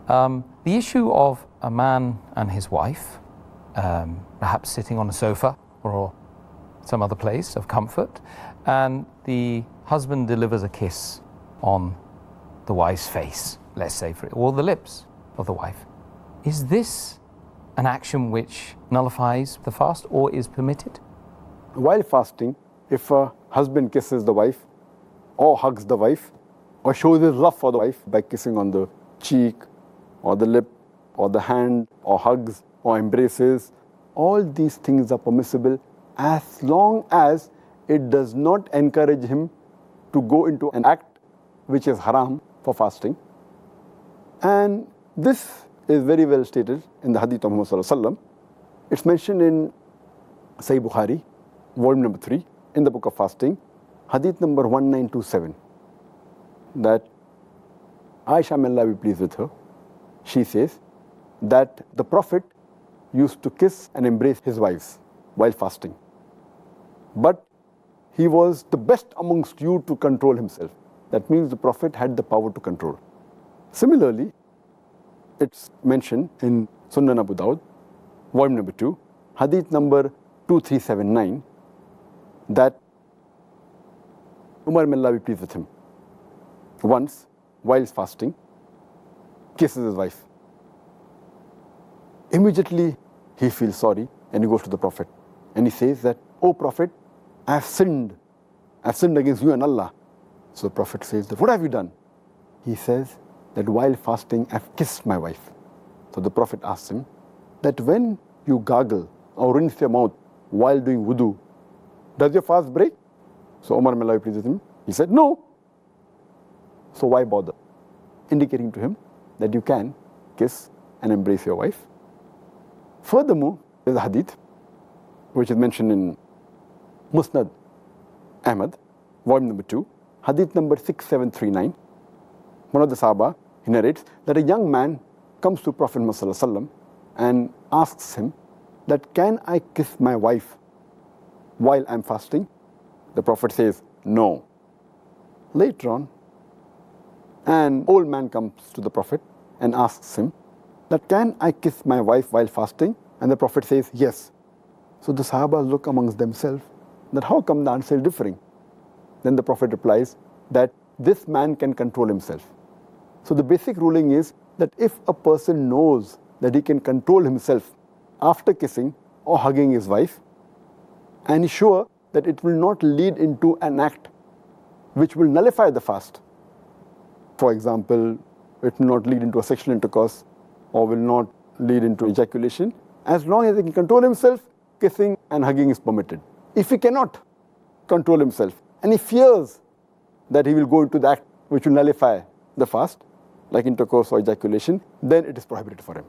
The issue of a man and his wife, perhaps sitting on a sofa or some other place of comfort, and the husband delivers a kiss on the wife's face, let's say, or the lips of the wife. Is this an action which nullifies the fast or is permitted? While fasting, if a husband kisses the wife or hugs the wife or shows his love for the wife by kissing on the cheek or the lip or the hand or hugs or embraces, all these things are permissible as long as it does not encourage him to go into an act which is haram for fasting. And this is very well stated in the hadith of Muhammad sallallahu alaihi wasallam. It's mentioned in Sahih Bukhari, volume number 3, in the book of fasting, hadith number 1927, that Aisha, may Allah be pleased with her, she says that the Prophet used to kiss and embrace his wives while fasting. But he was the best amongst you to control himself. That means the Prophet had the power to control. Similarly, it's mentioned in Sunan Abu Dawud, volume number 2, hadith number 2379, that Umar, may Allah be pleased with him, once, while fasting, kisses his wife. Immediately, he feels sorry and he goes to the Prophet. And he says that, "O Prophet, I have sinned against you and Allah." So the Prophet says, "What have you done?" He says that while fasting, I have kissed my wife. So the Prophet asks him that when you gargle or rinse your mouth while doing wudu, does your fast break? So Umar, may Allah be pleased with him, he said, "No." So why bother? Indicating to him that you can kiss and embrace your wife. Furthermore, there's a hadith which is mentioned in Musnad Ahmad, volume number 2, hadith number 6739. One of the Sahaba, he narrates that a young man comes to Prophet Muhammad sallallahu alaihi wasallam and asks him that, "Can I kiss my wife while I'm fasting?" The Prophet says, "No." Later on, an old man comes to the Prophet and asks him that, "Can I kiss my wife while fasting?" And the Prophet says, "Yes." So the Sahaba look amongst themselves that how come the answer is differing? Then the Prophet replies that this man can control himself. So the basic ruling is that if a person knows that he can control himself after kissing or hugging his wife, and is sure that it will not lead into an act which will nullify the fast. For example, it will not lead into a sexual intercourse or will not lead into ejaculation. As long as he can control himself, kissing and hugging is permitted. If he cannot control himself and he fears that he will go into the act which will nullify the fast, like intercourse or ejaculation, then it is prohibited for him.